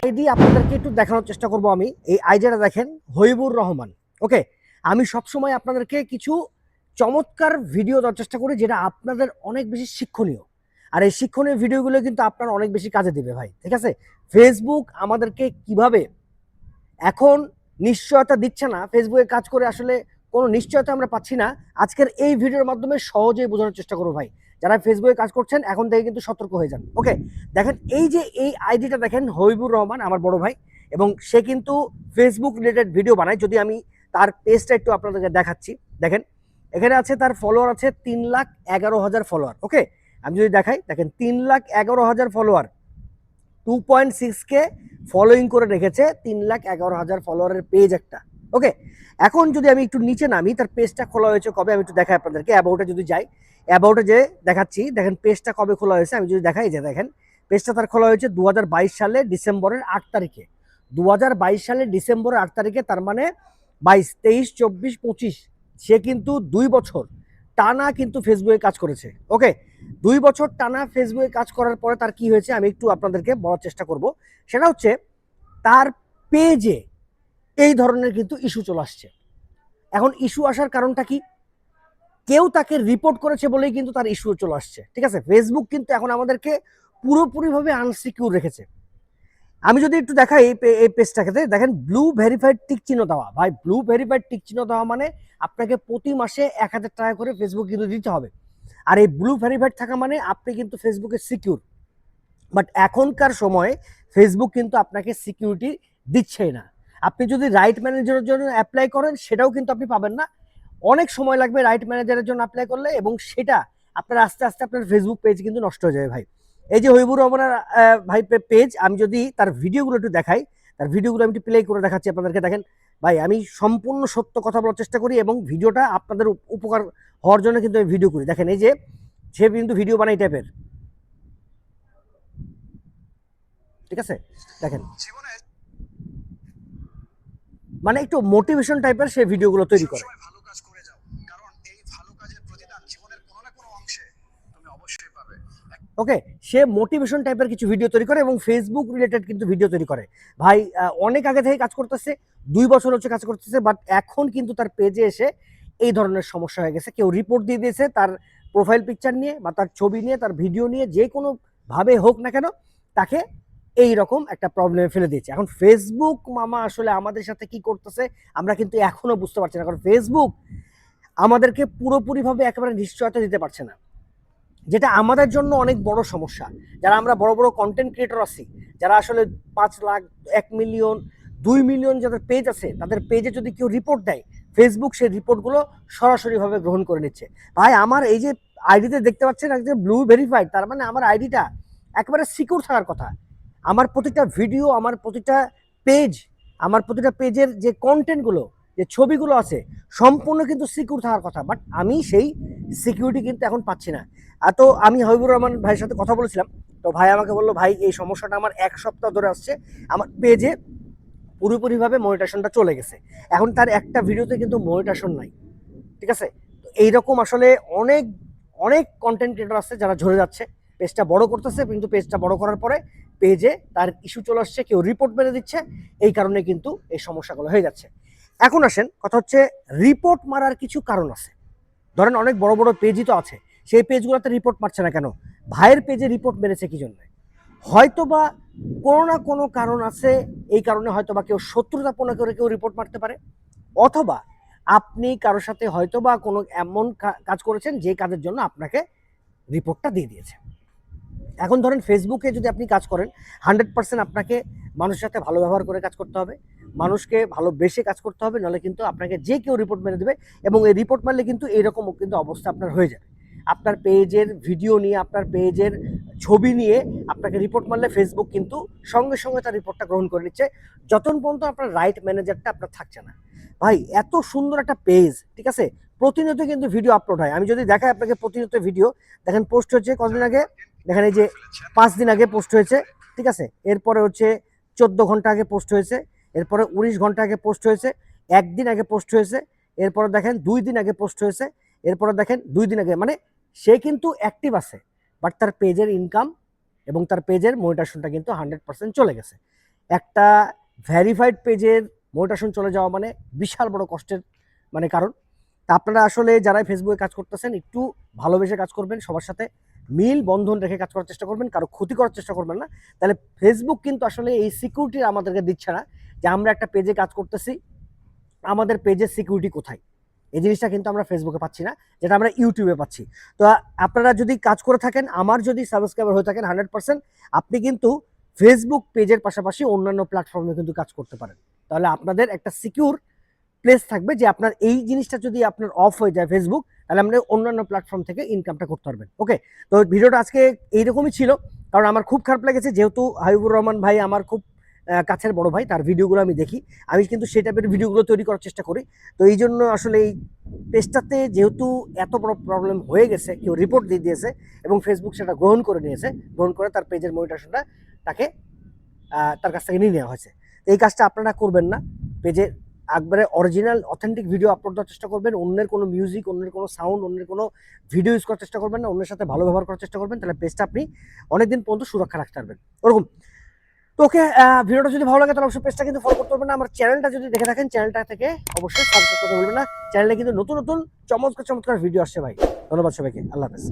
ID আপনাদেরকে একটু দেখানোর চেষ্টা করব। আমি এই আইডিটা দেখেন, হইবুর রহমান। ওকে, আমি সবসময় আপনাদেরকে কিছু চমৎকার ভিডিও দেওয়ার চেষ্টা করি যেটা আপনাদের অনেক বেশি শিক্ষণীয়, আর এই শিক্ষণীয় ভিডিওগুলো কিন্তু আপনার অনেক বেশি কাজে দিবে ভাই। ঠিক আছে, ফেসবুক আমাদেরকে কিভাবে এখন নিশ্চয়তা দিচ্ছে না, ফেসবুকে কাজ করে আসলে কোনো নিশ্চয়তা আমরা পাচ্ছি না, আজকের এই ভিডিওর মাধ্যমে সহজেই বোঝানোর চেষ্টা করবো ভাই। যারা ফেসবুকে কাজ করছেন এখন থেকে কিন্তু সতর্ক হয়ে যান। ওকে, দেখেন এই যে এই আইডিটা দেখেন, হবিবুর রহমান আমার বড় ভাই, এবং সে কিন্তু ফেসবুক রিলেটেড ভিডিও বানায়। যদি আমি তার পেজটা একটু আপনাদেরকে দেখাচ্ছি, দেখেন এখানে আছে তার ফলোয়ার আছে 3,11,000 ফলোয়ার। ওকে, আমি যদি দেখাই, দেখেন 3,11,000 ফলোয়ার, 2.6K ফলোইং করে রেখেছে, 3,11,000 ফলোয়ারের পেজ একটা। ওকে, এখন যদি আমি একটু নিচে নামি, তার পেজটা খোলা হয়েছে কবে আমি একটু দেখাই আপনাদেরকে। অ্যাবাউটে যদি যাই, অ্যাবাউটে যে দেখাচ্ছি, দেখেন পেজটা কবে খোলা হয়েছে আমি যদি দেখাই, যে দেখেন পেজটা তার খোলা হয়েছে 2022 সালে ডিসেম্বরের 8 তারিখে। 2022 সালে ডিসেম্বরের 8 তারিখে, তার মানে 22, 23, 24, 25, সে কিন্তু 2 বছর টানা কিন্তু ফেসবুকে কাজ করেছে। ওকে, 2 বছর টানা ফেসবুকে কাজ করার পরে তার কি হয়েছে আমি একটু আপনাদেরকে বলার চেষ্টা করব। সেটা হচ্ছে তার পেজে এই ধরনের কিন্তু ইস্যু চলে আসছে। এখন ইস্যু আসার কারণটা কি? কেউ তাকে রিপোর্ট করেছে বলেই কিন্তু তার ইস্যু চলে আসছে। ঠিক আছে, ফেসবুক কিন্তু এখন আমাদেরকে পুরোপুরিভাবে আনসিকিউর রেখেছে। আমি যদি একটু দেখাই এই পেজটাকে, দেখেন ব্লু ভেরিফাইড টিক চিহ্ন দেওয়া। ভাই, ব্লু ভেরিফাইড টিক চিহ্ন দেওয়া মানে আপনাকে প্রতি মাসে 1,000 টাকা করে ফেসবুক কিন্তু দিতে হবে। আর এই ব্লু ভেরিফাইড থাকা মানে আপনি কিন্তু ফেসবুকে সিকিউর। বাট এখনকার সময়ে ফেসবুক কিন্তু আপনাকে সিকিউরিটি দিচ্ছেই না। আপনি যদি রাইট ম্যানেজারের জন্য অ্যাপ্লাই করেন সেটাও কিন্তু আপনি পাবেন না। অনেক সময় লাগবে রাইট ম্যানেজারের জন্য অ্যাপ্লাই করলে, এবং সেটা আপনার আস্তে আস্তে আপনার ফেসবুক পেজ কিন্তু নষ্ট হয়ে যাবে ভাই। এই যে হবিবুর রহমানের ভাই পেজ, আমি যদি তার ভিডিওগুলো একটু দেখাই, তার ভিডিওগুলো আমি একটু প্লে করে দেখাচ্ছি আপনাদেরকে। দেখেন ভাই, আমি সম্পূর্ণ সত্য কথা বলার চেষ্টা করি এবং ভিডিওটা আপনাদের উপকার হওয়ার জন্য কিন্তু আমি ভিডিও করি। দেখেন এই যে সে কিন্তু ভিডিও বানাই টাইপের। ঠিক আছে, দেখেন মানে একটু মোটিভেশন টাইপের সে ভিডিওগুলো তৈরি করে। ওকে, সে মোটিভেশন টাইপের কিছু ভিডিও তৈরি করে এবং ফেসবুক রিলেটেড কিন্তু ভিডিও তৈরি করে। ভাই অনেক আগে থেকে কাজ করতেছে, 2 বছর হচ্ছে কাজ করতেছে, বাট এখন কিন্তু তার পেজে এসে এই ধরনের সমস্যা হয়ে গেছে। কেউ রিপোর্ট দিয়ে দিয়েছে তার প্রোফাইল পিকচার নিয়ে বা তার ছবি নিয়ে, তার ভিডিও নিয়ে, যে কোনো ভাবে হোক না কেন তাকে এই রকম একটা প্রবলেমে ফেলে দিয়েছে। এখন ফেসবুক মামা আসলে আমাদের সাথে কি করতেছে আমরা কিন্তু এখনো বুঝতে পারছি না, কারণ ফেসবুক আমাদেরকে পুরোপুরিভাবে একেবারে নিশ্চয়তা দিতে পারছে না, যেটা আমাদের জন্য অনেক বড় সমস্যা। যারা আমরা বড় বড় কন্টেন্ট ক্রিয়েটর আছি, যারা আসলে 5 লাখ, 1 মিলিয়ন, 2 মিলিয়ন যাদের পেজ আছে, তাদের পেজে যদি কেউ রিপোর্ট দেয়, ফেসবুক সেই রিপোর্টগুলো সরাসরিভাবে গ্রহণ করে নিচ্ছে। ভাই, আমার এই যে আইডিতে দেখতে পাচ্ছেন যে ব্লু ভেরিফাইড, তার মানে আমার আইডিটা একেবারে সিকিউর থাকার কথা। আমার প্রতিটা ভিডিও, আমার প্রতিটা পেজ, আমার প্রতিটা পেজের যে কন্টেন্টগুলো, যে ছবিগুলো আছে, সম্পূর্ণ কিন্তু সিকিউর থাকার কথা। বাট আমি সেই সিকিউরিটি কিন্তু এখন পাচ্ছি না। তো আমি হবিবুর রহমান ভাইয়ের সাথে কথা বলেছিলাম, তো ভাই আমাকে বললো, ভাই এই সমস্যাটা আমার 1 সপ্তাহ ধরে আসছে, আমার পেজে পুরোপুরিভাবে মনিটেশনটা চলে গেছে, এখন তার একটা ভিডিওতে কিন্তু মনিটেশন নাই। ঠিক আছে, তো এইরকম আসলে অনেক অনেক কন্টেন্ট ক্রিয়েটর আছে যারা ঝরে যাচ্ছে, পেজটা বড় করতেছে, কিন্তু পেজটা বড় করার পরে পেজে তার ইস্যু চলে আসছে, কেউ রিপোর্ট মেরে দিচ্ছে, এই কারণে কিন্তু এই সমস্যাগুলো হয়ে যাচ্ছে। এখন আসেন, কথা হচ্ছে রিপোর্ট মারার কিছু কারণ আছে। ধরেন অনেক বড় বড় পেজই তো আছে, সেই পেজগুলোতে রিপোর্ট মারছে না কেন? ভাইয়ের পেজে রিপোর্ট মেরেছে কি জন্য? হয়তোবা কোনো না কোনো কারণ আছে, এই কারণে হয়তোবা কেউ শত্রুতাপূর্ণ করে কেউ রিপোর্ট মারতে পারে, অথবা আপনি কারোর সাথে হয়তোবা কোনো এমন কাজ করেছেন যে কাজের জন্য আপনাকে রিপোর্টটা দিয়ে দিয়েছে। এখন ধরেন ফেসবুকে যদি আপনি কাজ করেন, 100% আপনাকে মানুষের সাথে ভালো ব্যবহার করে কাজ করতে হবে, মানুষকে ভালোবেসে কাজ করতে হবে, নাহলে কিন্তু আপনাকে যে কেউ রিপোর্ট মেরে দেবে। এবং এই রিপোর্ট মারলে কিন্তু এইরকম কিন্তু অবস্থা আপনার হয়ে যাবে। আপনার পেজের ভিডিও নিয়ে, আপনার পেজের ছবি নিয়ে আপনাকে রিপোর্ট মারলে ফেসবুক কিন্তু সঙ্গে সঙ্গে তার রিপোর্টটা গ্রহণ করে নিচ্ছে, যতক্ষণ পর্যন্ত আপনার রাইট ম্যানেজারটা আপনার থাকছে না। ভাই, এত সুন্দর একটা পেজ, ঠিক আছে, প্রতিনিয়ত কিন্তু ভিডিও আপলোড হয়। আমি যদি দেখাই আপনাকে প্রতিনিয়ত ভিডিও, দেখেন পোস্ট হচ্ছে কতদিন আগে, দেখেন এই যে 5 দিন আগে পোস্ট হয়েছে। ঠিক আছে, এরপরে হচ্ছে 14 ঘন্টা আগে পোস্ট হয়েছে, এরপরে 19 ঘন্টা আগে পোস্ট হয়েছে, 1 দিন আগে পোস্ট হয়েছে, এরপরে দেখেন 2 দিন আগে পোস্ট হয়েছে, এরপরে দেখেন 2 দিন আগে। মানে সে কিন্তু অ্যাক্টিভ আছে, বাট তার পেজের ইনকাম এবং তার পেজের মনিটাইজেশনটা কিন্তু 100% চলে গেছে। একটা ভেরিফাইড পেজের মোটিভেশন চলে যাওয়া মানে বিশাল বড় কষ্টের কারণ। তা আপনারা আসলে যারা ফেসবুকে কাজ করতেছেন একটু ভালোবেসে কাজ করবেন, সবার সাথে মিল বন্ধন রেখে কাজ করার চেষ্টা করবেন, কারো ক্ষতি করার চেষ্টা করবেন না। তাহলে ফেসবুক কিন্তু আসলে এই সিকিউরিটি আমাদেরকে দিচ্ছে না যে আমরা একটা পেজে কাজ করতেছি, আমাদের পেজের সিকিউরিটি কোথায়, এই জিনিসটা কিন্তু আমরা ফেসবুকে পাচ্ছি না, যেটা আমরা ইউটিউবে পাচ্ছি। তো আপনারা যদি কাজ করে থাকেন, আমার যদি সাবস্ক্রাইবার হয়ে থাকেন 100%, আপনি কিন্তু ফেসবুক পেজের পাশাপাশি অন্যান্য প্ল্যাটফর্মে কিন্তু কাজ করতে পারেন। তাহলে আপনাদের একটা সিকিউর প্লেস থাকবে যে আপনার এই জিনিসটা যদি আপনার অফ হয়ে যায় ফেসবুক, তাহলে আপনি অন্যান্য প্ল্যাটফর্ম থেকে ইনকামটা করতে পারবেন। ওকে, তো ভিডিওটা আজকে এইরকমই ছিল, কারণ আমার খুব খারাপ লেগেছে, যেহেতু হাবিবুর রহমান ভাই আমার খুব কাছের বড় ভাই, তার ভিডিওগুলো আমি দেখি, আমি কিন্তু সেই টাইপের ভিডিওগুলো তৈরি করার চেষ্টা করি। তো এই জন্য আসলে এই পেজটাতে যেহেতু এত বড় প্রবলেম হয়ে গেছে, কেউ রিপোর্ট দিয়ে দিয়েছে এবং ফেসবুক সেটা গ্রহণ করে নিয়েছে, গ্রহণ করে তার পেজের মনিটাইজেশনটা তাকে তার কাছ থেকে নিয়ে নেওয়া হয়েছে। তো এই কাজটা আপনারা করবেন না। পেজে একবারে অরিজিনাল অথেন্টিক ভিডিও আপলোড দেওয়ার চেষ্টা করবেন, অন্যের কোনো মিউজিক, অন্যের কোনো সাউন্ড, অন্যের কোনো ভিডিও ইউজ করার চেষ্টা করবেন না, অন্যের সাথে ভালো ব্যবহার করার চেষ্টা করবেন, তাহলে পেজটা আপনি অনেকদিন পর্যন্ত সুরক্ষা রাখতে পারবেন ওরকম। তো ওকে, ভিডিওটা যদি ভালো লাগে তাহলে অবশ্যই পেজটা কিন্তু ফলো করতে পারবেন না। আমার চ্যানেলটা যদি দেখে থাকেন, চ্যানেলটা থেকে অবশ্যই সাবস্ক্রাইব করতে বলবেন না। চ্যানেলে কিন্তু নতুন নতুন চমৎকার চমৎকার ভিডিও আসছে ভাই। ধন্যবাদ সবাইকে, আল্লাহ হাফেজ।